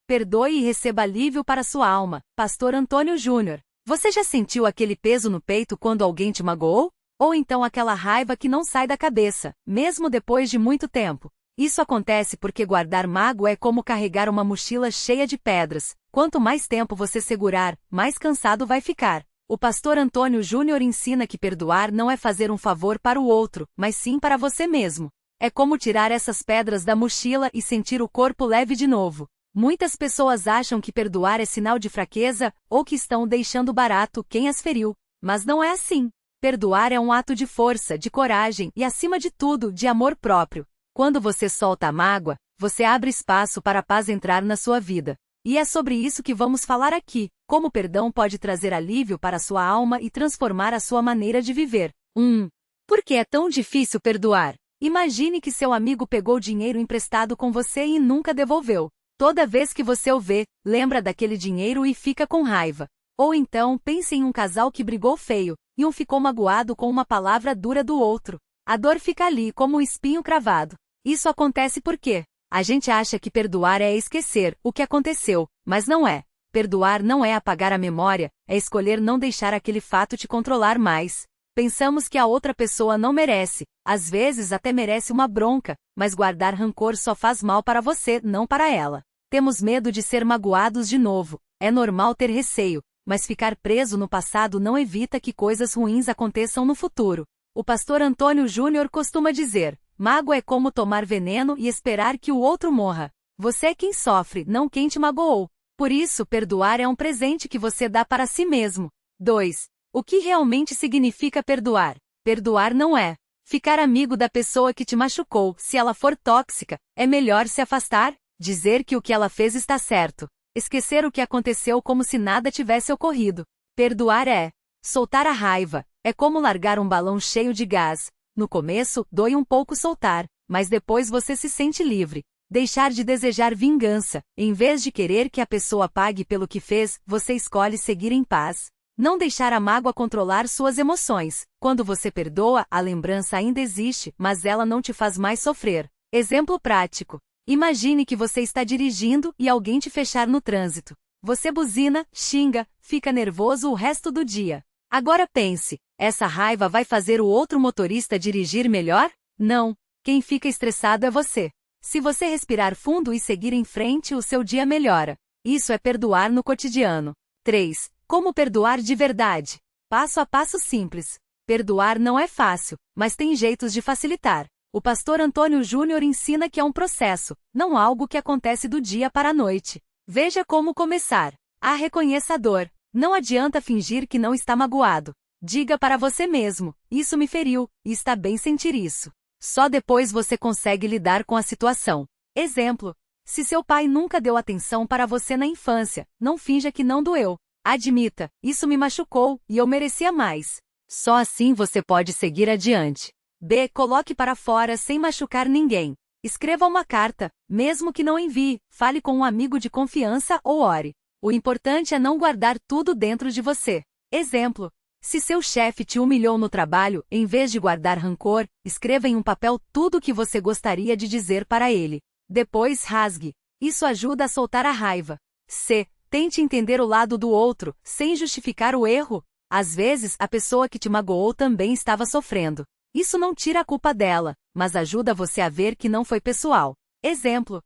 Perdoe e receba alívio para sua alma. Pastor Antônio Júnior. Você já sentiu aquele peso no peito quando alguém te magoou? Ou então aquela raiva que não sai da cabeça, mesmo depois de muito tempo? Isso acontece porque guardar mágoa é como carregar uma mochila cheia de pedras. Quanto mais tempo você segurar, mais cansado vai ficar. O pastor Antônio Júnior ensina que perdoar não é fazer um favor para o outro, mas sim para você mesmo. É como tirar essas pedras da mochila e sentir o corpo leve de novo. Muitas pessoas acham que perdoar é sinal de fraqueza ou que estão deixando barato quem as feriu. Mas não é assim. Perdoar é um ato de força, de coragem e, acima de tudo, de amor próprio. Quando você solta a mágoa, você abre espaço para a paz entrar na sua vida. E é sobre isso que vamos falar aqui, como o perdão pode trazer alívio para a sua alma e transformar a sua maneira de viver. 1. Por que é tão difícil perdoar? Imagine que seu amigo pegou dinheiro emprestado com você e nunca devolveu. Toda vez que você o vê, lembra daquele dinheiro e fica com raiva. Ou então, pense em um casal que brigou feio, e um ficou magoado com uma palavra dura do outro. A dor fica ali como um espinho cravado. Isso acontece porque a gente acha que perdoar é esquecer o que aconteceu, mas não é. Perdoar não é apagar a memória, é escolher não deixar aquele fato te controlar mais. Pensamos que a outra pessoa não merece, às vezes até merece uma bronca, mas guardar rancor só faz mal para você, não para ela. Temos medo de ser magoados de novo. É normal ter receio, mas ficar preso no passado não evita que coisas ruins aconteçam no futuro. O pastor Antônio Júnior costuma dizer: mágoa é como tomar veneno e esperar que o outro morra. Você é quem sofre, não quem te magoou. Por isso, perdoar é um presente que você dá para si mesmo. 2. O que realmente significa perdoar? Perdoar não é ficar amigo da pessoa que te machucou. Se ela for tóxica, é melhor se afastar, dizer que o que ela fez está certo, esquecer o que aconteceu como se nada tivesse ocorrido. Perdoar é soltar a raiva, é como largar um balão cheio de gás. No começo, dói um pouco soltar, mas depois você se sente livre. Deixar de desejar vingança. Em vez de querer que a pessoa pague pelo que fez, você escolhe seguir em paz. Não deixar a mágoa controlar suas emoções. Quando você perdoa, a lembrança ainda existe, mas ela não te faz mais sofrer. Exemplo prático. Imagine que você está dirigindo e alguém te fechar no trânsito. Você buzina, xinga, fica nervoso o resto do dia. Agora pense, essa raiva vai fazer o outro motorista dirigir melhor? Não. Quem fica estressado é você. Se você respirar fundo e seguir em frente, o seu dia melhora. Isso é perdoar no cotidiano. 3. Como perdoar de verdade? Passo a passo simples. Perdoar não é fácil, mas tem jeitos de facilitar. O pastor Antônio Júnior ensina que é um processo, não algo que acontece do dia para a noite. Veja como começar. Reconheça a dor. Não adianta fingir que não está magoado. Diga para você mesmo: isso me feriu, e está bem sentir isso. Só depois você consegue lidar com a situação. Exemplo: se seu pai nunca deu atenção para você na infância, não finja que não doeu. Admita: isso me machucou, e eu merecia mais. Só assim você pode seguir adiante. B. Coloque para fora sem machucar ninguém. Escreva uma carta, mesmo que não envie, fale com um amigo de confiança ou ore. O importante é não guardar tudo dentro de você. Exemplo: se seu chefe te humilhou no trabalho, em vez de guardar rancor, escreva em um papel tudo o que você gostaria de dizer para ele. Depois rasgue. Isso ajuda a soltar a raiva. C. Tente entender o lado do outro, sem justificar o erro. Às vezes, a pessoa que te magoou também estava sofrendo. Isso não tira a culpa dela, mas ajuda você a ver que não foi pessoal. Exemplo: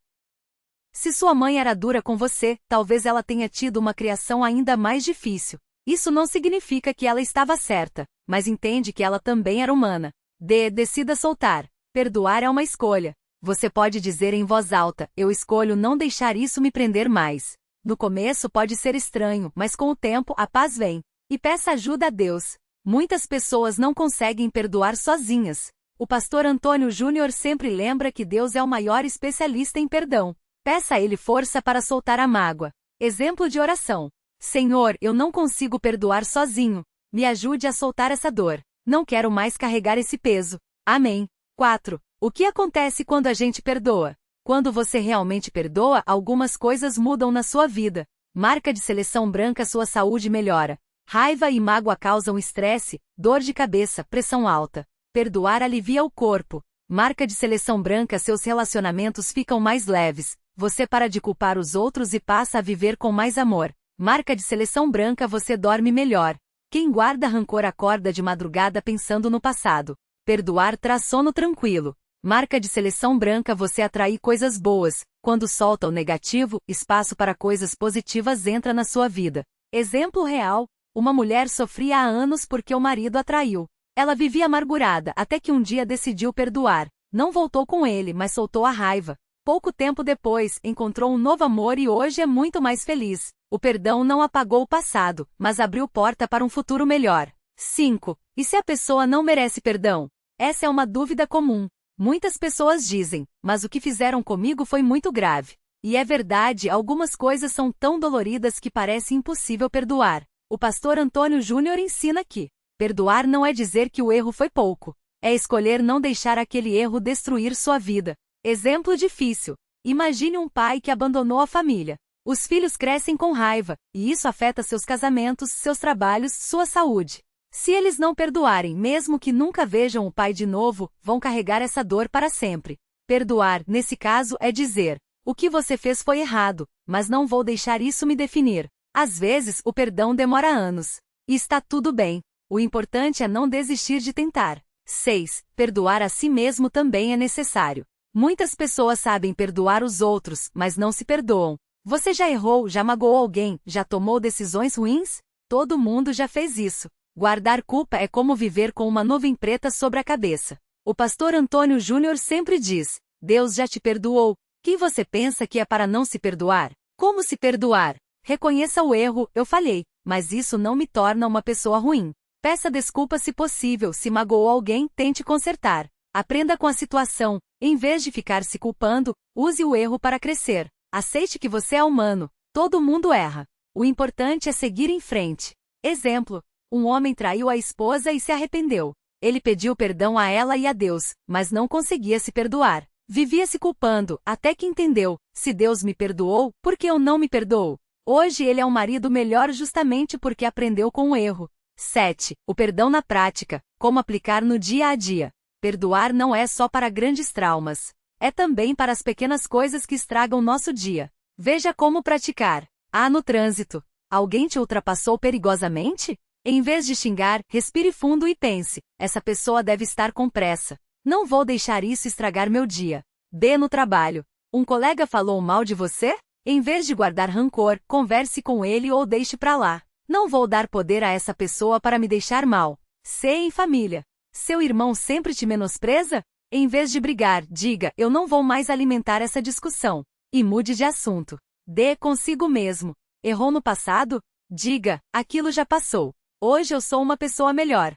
se sua mãe era dura com você, talvez ela tenha tido uma criação ainda mais difícil. Isso não significa que ela estava certa, mas entende que ela também era humana. D. Decida soltar. Perdoar é uma escolha. Você pode dizer em voz alta: eu escolho não deixar isso me prender mais. No começo pode ser estranho, mas com o tempo a paz vem. E peça ajuda a Deus. Muitas pessoas não conseguem perdoar sozinhas. O pastor Antônio Júnior sempre lembra que Deus é o maior especialista em perdão. Peça a Ele força para soltar a mágoa. Exemplo de oração: Senhor, eu não consigo perdoar sozinho. Me ajude a soltar essa dor. Não quero mais carregar esse peso. Amém. 4. O que acontece quando a gente perdoa? Quando você realmente perdoa, algumas coisas mudam na sua vida. Marca de seleção branca: sua saúde melhora. Raiva e mágoa causam estresse, dor de cabeça, pressão alta. Perdoar alivia o corpo. Marca de seleção branca: seus relacionamentos ficam mais leves. você para de culpar os outros e passa a viver com mais amor. Marca de seleção branca, você dorme melhor. Quem guarda rancor acorda de madrugada pensando no passado. Perdoar traz sono tranquilo. Marca de seleção branca, você atrai coisas boas. Quando solta o negativo, espaço para coisas positivas entra na sua vida. Exemplo real: uma mulher sofria há anos porque o marido a traiu. Ela vivia amargurada até que um dia decidiu perdoar. Não voltou com ele, mas soltou a raiva. Pouco tempo depois, encontrou um novo amor e hoje é muito mais feliz. O perdão não apagou o passado, mas abriu porta para um futuro melhor. 5. E se a pessoa não merece perdão? Essa é uma dúvida comum. Muitas pessoas dizem, mas o que fizeram comigo foi muito grave. E é verdade, algumas coisas são tão doloridas que parece impossível perdoar. O pastor Antônio Júnior ensina que perdoar não é dizer que o erro foi pouco. É escolher não deixar aquele erro destruir sua vida. Exemplo difícil. Imagine um pai que abandonou a família. Os filhos crescem com raiva, e isso afeta seus casamentos, seus trabalhos, sua saúde. Se eles não perdoarem, mesmo que nunca vejam o pai de novo, vão carregar essa dor para sempre. Perdoar, nesse caso, é dizer: o que você fez foi errado, mas não vou deixar isso me definir. Às vezes, o perdão demora anos. E está tudo bem. O importante é não desistir de tentar. 6. Perdoar a si mesmo também é necessário. Muitas pessoas sabem perdoar os outros, mas não se perdoam. Você já errou, já magoou alguém, já tomou decisões ruins? Todo mundo já fez isso. Guardar culpa é como viver com uma nuvem preta sobre a cabeça. O pastor Antônio Júnior sempre diz: Deus já te perdoou. Que você pensa que é para não se perdoar? Como se perdoar? Reconheça o erro, eu falhei, mas isso não me torna uma pessoa ruim. Peça desculpa se possível, se magoou alguém, tente consertar. Aprenda com a situação, em vez de ficar se culpando, use o erro para crescer. Aceite que você é humano, todo mundo erra. O importante é seguir em frente. Exemplo: um homem traiu a esposa e se arrependeu. Ele pediu perdão a ela e a Deus, mas não conseguia se perdoar. Vivia se culpando, até que entendeu: se Deus me perdoou, por que eu não me perdoo? Hoje ele é um marido melhor justamente porque aprendeu com o erro. 7. O perdão na prática, como aplicar no dia a dia. Perdoar não é só para grandes traumas. É também para as pequenas coisas que estragam nosso dia. Veja como praticar. No trânsito. Alguém te ultrapassou perigosamente? Em vez de xingar, respire fundo e pense: essa pessoa deve estar com pressa. Não vou deixar isso estragar meu dia. B. No trabalho. Um colega falou mal de você? Em vez de guardar rancor, converse com ele ou deixe pra lá. Não vou dar poder a essa pessoa para me deixar mal. C. Em família. Seu irmão sempre te menospreza? Em vez de brigar, diga: eu não vou mais alimentar essa discussão. E mude de assunto. D. Consigo mesmo. Errou no passado? Diga: aquilo já passou. Hoje eu sou uma pessoa melhor.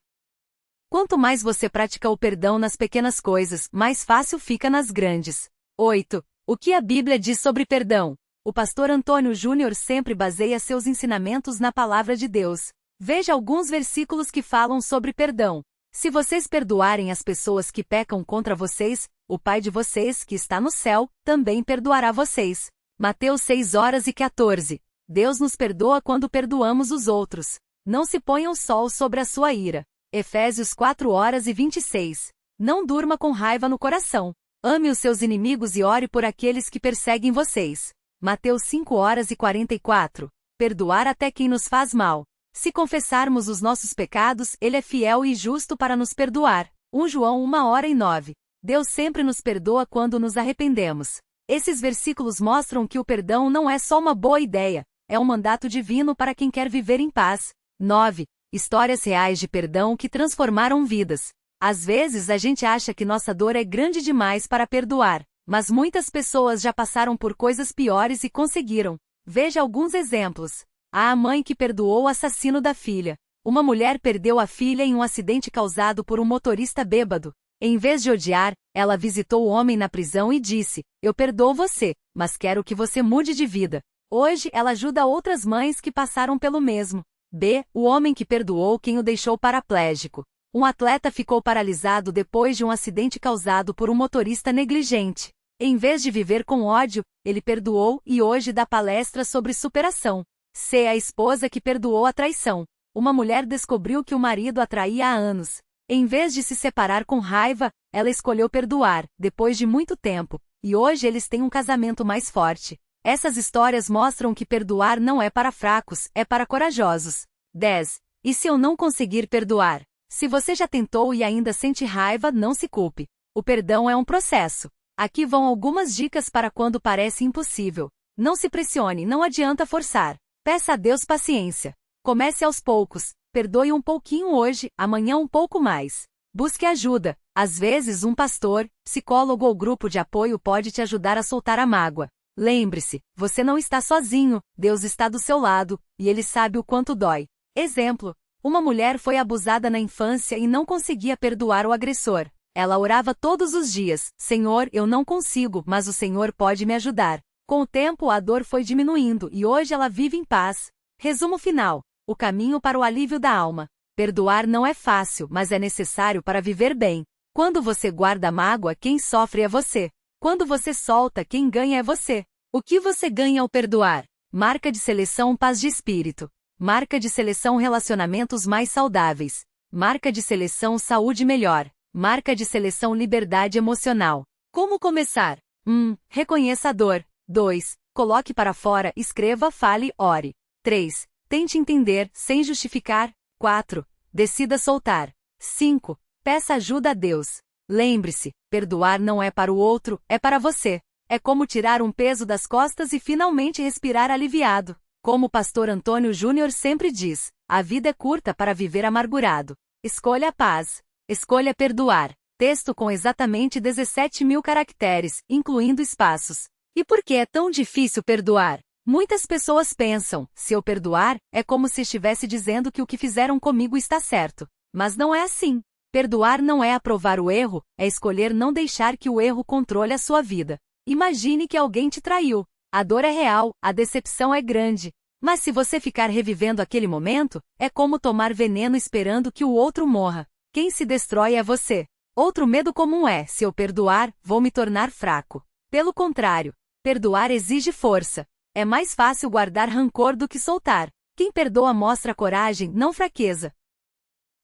Quanto mais você pratica o perdão nas pequenas coisas, mais fácil fica nas grandes. 8. O que a Bíblia diz sobre perdão? O pastor Antônio Júnior sempre baseia seus ensinamentos na palavra de Deus. Veja alguns versículos que falam sobre perdão. Se vocês perdoarem as pessoas que pecam contra vocês, o Pai de vocês, que está no céu, também perdoará vocês. Mateus 6:14. Deus nos perdoa quando perdoamos os outros. Não se ponha o sol sobre a sua ira. Efésios 4:26. Não durma com raiva no coração. Ame os seus inimigos e ore por aqueles que perseguem vocês. Mateus 5:44. Perdoar até quem nos faz mal. Se confessarmos os nossos pecados, Ele é fiel e justo para nos perdoar. 1 João 1:9. Deus sempre nos perdoa quando nos arrependemos. Esses versículos mostram que o perdão não é só uma boa ideia, é um mandato divino para quem quer viver em paz. 9. Histórias reais de perdão que transformaram vidas. Às vezes a gente acha que nossa dor é grande demais para perdoar, mas muitas pessoas já passaram por coisas piores e conseguiram. Veja alguns exemplos. A mãe que perdoou o assassino da filha. Uma mulher perdeu a filha em um acidente causado por um motorista bêbado. Em vez de odiar, ela visitou o homem na prisão e disse: eu perdoo você, mas quero que você mude de vida. Hoje ela ajuda outras mães que passaram pelo mesmo. B. O homem que perdoou quem o deixou paraplégico. Um atleta ficou paralisado depois de um acidente causado por um motorista negligente. Em vez de viver com ódio, ele perdoou e hoje dá palestra sobre superação. C. A esposa que perdoou a traição. Uma mulher descobriu que o marido a traía há anos. Em vez de se separar com raiva, ela escolheu perdoar, depois de muito tempo, e hoje eles têm um casamento mais forte. Essas histórias mostram que perdoar não é para fracos, é para corajosos. 10. E se eu não conseguir perdoar? Se você já tentou e ainda sente raiva, não se culpe. O perdão é um processo. Aqui vão algumas dicas para quando parece impossível. Não se pressione, não adianta forçar. Peça a Deus paciência. Comece aos poucos. Perdoe um pouquinho hoje, amanhã um pouco mais. Busque ajuda. Às vezes um pastor, psicólogo ou grupo de apoio pode te ajudar a soltar a mágoa. Lembre-se, você não está sozinho, Deus está do seu lado, e Ele sabe o quanto dói. Exemplo: uma mulher foi abusada na infância e não conseguia perdoar o agressor. Ela orava todos os dias: Senhor, eu não consigo, mas o Senhor pode me ajudar. Com o tempo a dor foi diminuindo e hoje ela vive em paz. Resumo final: o caminho para o alívio da alma. Perdoar não é fácil, mas é necessário para viver bem. Quando você guarda mágoa, quem sofre é você. Quando você solta, quem ganha é você. O que você ganha ao perdoar? Marca de seleção: paz de espírito. Marca de seleção: relacionamentos mais saudáveis. Marca de seleção: saúde melhor. Marca de seleção: liberdade emocional. Como começar? 1. Reconheça a dor. 2. Coloque para fora, escreva, fale, ore. 3. Tente entender, sem justificar. 4. Decida soltar. 5. Peça ajuda a Deus. Lembre-se, perdoar não é para o outro, é para você. É como tirar um peso das costas e finalmente respirar aliviado. Como o pastor Antônio Júnior sempre diz, a vida é curta para viver amargurado. Escolha a paz. Escolha perdoar. Texto com exatamente 17.000 caracteres, incluindo espaços. E por que é tão difícil perdoar? Muitas pessoas pensam: se eu perdoar, é como se estivesse dizendo que o que fizeram comigo está certo. Mas não é assim. Perdoar não é aprovar o erro, é escolher não deixar que o erro controle a sua vida. Imagine que alguém te traiu. A dor é real, a decepção é grande. Mas se você ficar revivendo aquele momento, é como tomar veneno esperando que o outro morra. Quem se destrói é você. Outro medo comum é: se eu perdoar, vou me tornar fraco. Pelo contrário, perdoar exige força. É mais fácil guardar rancor do que soltar. Quem perdoa mostra coragem, não fraqueza.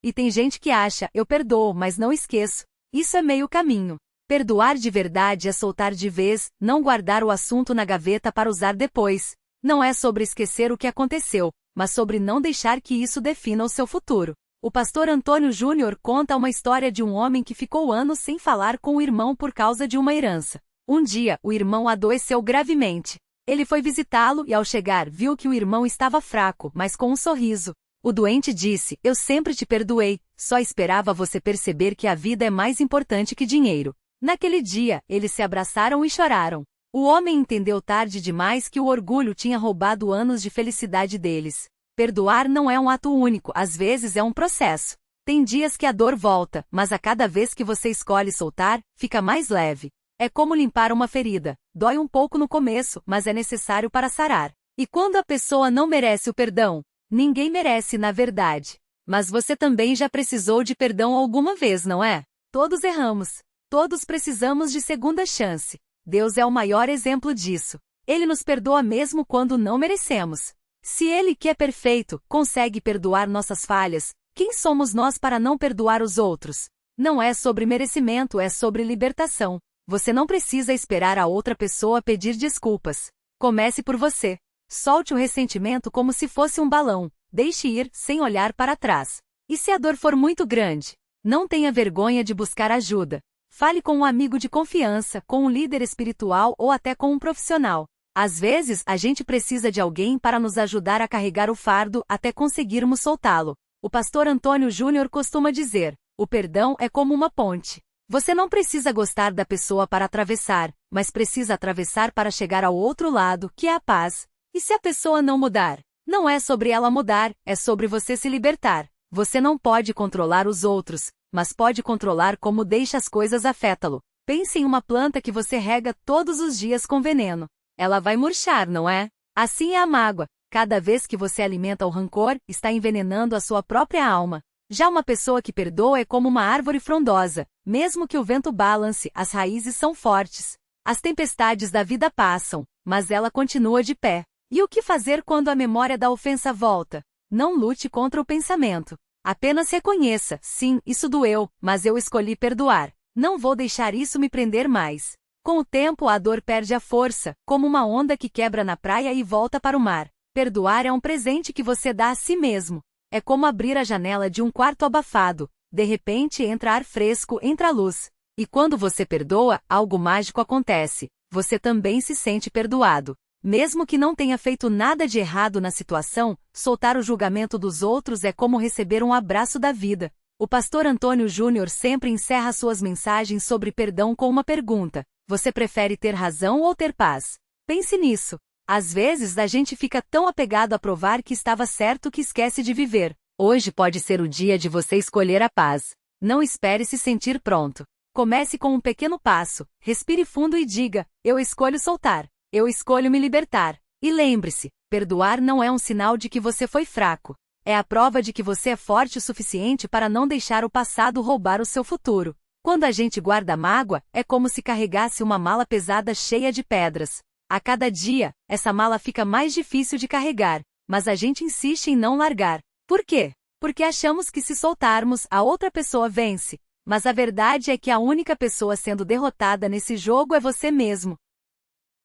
E tem gente que acha: eu perdoo, mas não esqueço. Isso é meio caminho. Perdoar de verdade é soltar de vez, não guardar o assunto na gaveta para usar depois. Não é sobre esquecer o que aconteceu, mas sobre não deixar que isso defina o seu futuro. O pastor Antônio Júnior conta uma história de um homem que ficou anos sem falar com o irmão por causa de uma herança. Um dia, o irmão adoeceu gravemente. Ele foi visitá-lo e, ao chegar, viu que o irmão estava fraco, mas com um sorriso. O doente disse: eu sempre te perdoei, só esperava você perceber que a vida é mais importante que dinheiro. Naquele dia, eles se abraçaram e choraram. O homem entendeu tarde demais que o orgulho tinha roubado anos de felicidade deles. Perdoar não é um ato único, às vezes é um processo. Tem dias que a dor volta, mas a cada vez que você escolhe soltar, fica mais leve. É como limpar uma ferida. Dói um pouco no começo, mas é necessário para sarar. E quando a pessoa não merece o perdão? Ninguém merece, na verdade. Mas você também já precisou de perdão alguma vez, não é? Todos erramos. Todos precisamos de segunda chance. Deus é o maior exemplo disso. Ele nos perdoa mesmo quando não merecemos. Se Ele, que é perfeito, consegue perdoar nossas falhas, quem somos nós para não perdoar os outros? Não é sobre merecimento, é sobre libertação. Você não precisa esperar a outra pessoa pedir desculpas. Comece por você. Solte o ressentimento como se fosse um balão. Deixe ir, sem olhar para trás. E se a dor for muito grande? Não tenha vergonha de buscar ajuda. Fale com um amigo de confiança, com um líder espiritual ou até com um profissional. Às vezes, a gente precisa de alguém para nos ajudar a carregar o fardo até conseguirmos soltá-lo. O pastor Antônio Júnior costuma dizer: o perdão é como uma ponte. Você não precisa gostar da pessoa para atravessar, mas precisa atravessar para chegar ao outro lado, que é a paz. E se a pessoa não mudar? Não é sobre ela mudar, é sobre você se libertar. Você não pode controlar os outros, mas pode controlar como deixa as coisas afetá-lo. Pense em uma planta que você rega todos os dias com veneno. Ela vai murchar, não é? Assim é a mágoa. Cada vez que você alimenta o rancor, está envenenando a sua própria alma. Já uma pessoa que perdoa é como uma árvore frondosa. Mesmo que o vento balance, as raízes são fortes. As tempestades da vida passam, mas ela continua de pé. E o que fazer quando a memória da ofensa volta? Não lute contra o pensamento. Apenas reconheça: sim, isso doeu, mas eu escolhi perdoar. Não vou deixar isso me prender mais. Com o tempo, a dor perde a força, como uma onda que quebra na praia e volta para o mar. Perdoar é um presente que você dá a si mesmo. É como abrir a janela de um quarto abafado. De repente entra ar fresco, entra luz. E quando você perdoa, algo mágico acontece. Você também se sente perdoado. Mesmo que não tenha feito nada de errado na situação, soltar o julgamento dos outros é como receber um abraço da vida. O pastor Antônio Júnior sempre encerra suas mensagens sobre perdão com uma pergunta: você prefere ter razão ou ter paz? Pense nisso. Às vezes a gente fica tão apegado a provar que estava certo que esquece de viver. Hoje pode ser o dia de você escolher a paz. Não espere se sentir pronto. Comece com um pequeno passo, respire fundo e diga: eu escolho soltar. Eu escolho me libertar. E lembre-se, perdoar não é um sinal de que você foi fraco. É a prova de que você é forte o suficiente para não deixar o passado roubar o seu futuro. Quando a gente guarda mágoa, é como se carregasse uma mala pesada cheia de pedras. A cada dia, essa mala fica mais difícil de carregar, mas a gente insiste em não largar. Por quê? Porque achamos que se soltarmos, a outra pessoa vence. Mas a verdade é que a única pessoa sendo derrotada nesse jogo é você mesmo.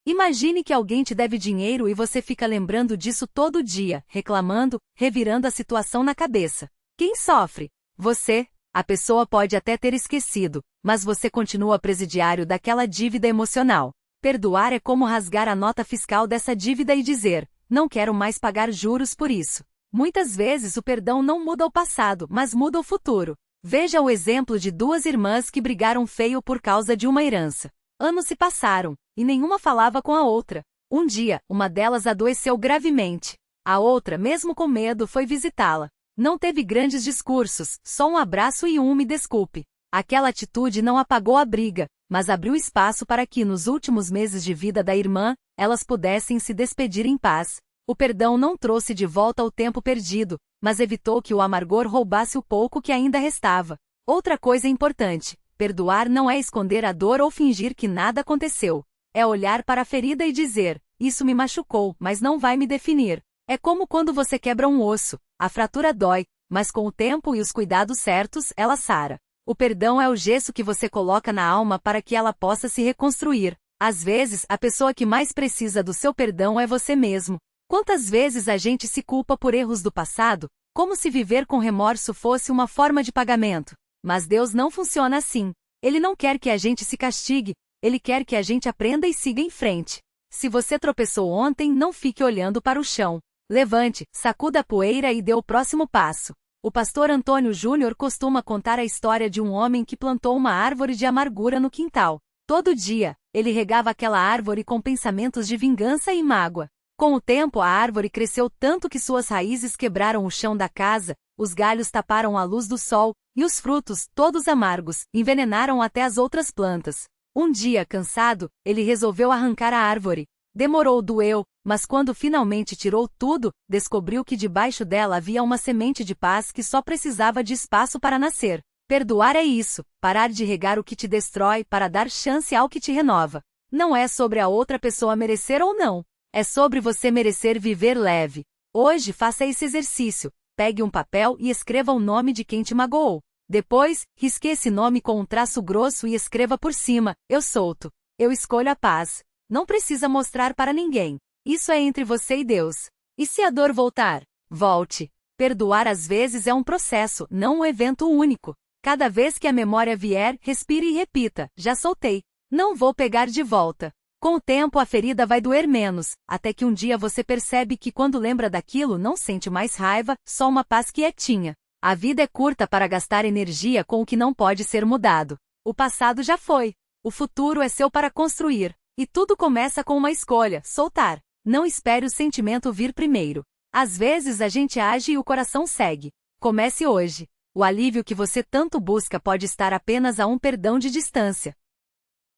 Imagine que alguém te deve dinheiro e você fica lembrando disso todo dia, reclamando, revirando a situação na cabeça. Quem sofre? Você. A pessoa pode até ter esquecido, mas você continua presidiário daquela dívida emocional. Perdoar é como rasgar a nota fiscal dessa dívida e dizer: não quero mais pagar juros por isso. Muitas vezes o perdão não muda o passado, mas muda o futuro. Veja o exemplo de duas irmãs que brigaram feio por causa de uma herança. Anos se passaram, e nenhuma falava com a outra. Um dia, uma delas adoeceu gravemente. A outra, mesmo com medo, foi visitá-la. Não teve grandes discursos, só um abraço e um me desculpe. Aquela atitude não apagou a briga, mas abriu espaço para que, nos últimos meses de vida da irmã, elas pudessem se despedir em paz. O perdão não trouxe de volta o tempo perdido, mas evitou que o amargor roubasse o pouco que ainda restava. Outra coisa importante: perdoar não é esconder a dor ou fingir que nada aconteceu. É olhar para a ferida e dizer: isso me machucou, mas não vai me definir. É como quando você quebra um osso. A fratura dói, mas com o tempo e os cuidados certos, ela sara. O perdão é o gesso que você coloca na alma para que ela possa se reconstruir. Às vezes, a pessoa que mais precisa do seu perdão é você mesmo. Quantas vezes a gente se culpa por erros do passado, como se viver com remorso fosse uma forma de pagamento? Mas Deus não funciona assim. Ele não quer que a gente se castigue, Ele quer que a gente aprenda e siga em frente. Se você tropeçou ontem, não fique olhando para o chão. Levante, sacuda a poeira e dê o próximo passo. O pastor Antônio Júnior costuma contar a história de um homem que plantou uma árvore de amargura no quintal. Todo dia, ele regava aquela árvore com pensamentos de vingança e mágoa. Com o tempo, a árvore cresceu tanto que suas raízes quebraram o chão da casa, os galhos taparam a luz do sol, e os frutos, todos amargos, envenenaram até as outras plantas. Um dia, cansado, ele resolveu arrancar a árvore. Demorou, doeu, mas quando finalmente tirou tudo, descobriu que debaixo dela havia uma semente de paz que só precisava de espaço para nascer. Perdoar é isso, parar de regar o que te destrói para dar chance ao que te renova. Não é sobre a outra pessoa merecer ou não. É sobre você merecer viver leve. Hoje faça esse exercício. Pegue um papel e escreva o nome de quem te magoou. Depois, risque esse nome com um traço grosso e escreva por cima: eu solto. Eu escolho a paz. Não precisa mostrar para ninguém. Isso é entre você e Deus. E se a dor voltar? Volte. Perdoar às vezes é um processo, não um evento único. Cada vez que a memória vier, respire e repita: já soltei. Não vou pegar de volta. Com o tempo a ferida vai doer menos, até que um dia você percebe que quando lembra daquilo não sente mais raiva, só uma paz quietinha. A vida é curta para gastar energia com o que não pode ser mudado. O passado já foi. O futuro é seu para construir. E tudo começa com uma escolha: soltar. Não espere o sentimento vir primeiro. Às vezes a gente age e o coração segue. Comece hoje. O alívio que você tanto busca pode estar apenas a um perdão de distância.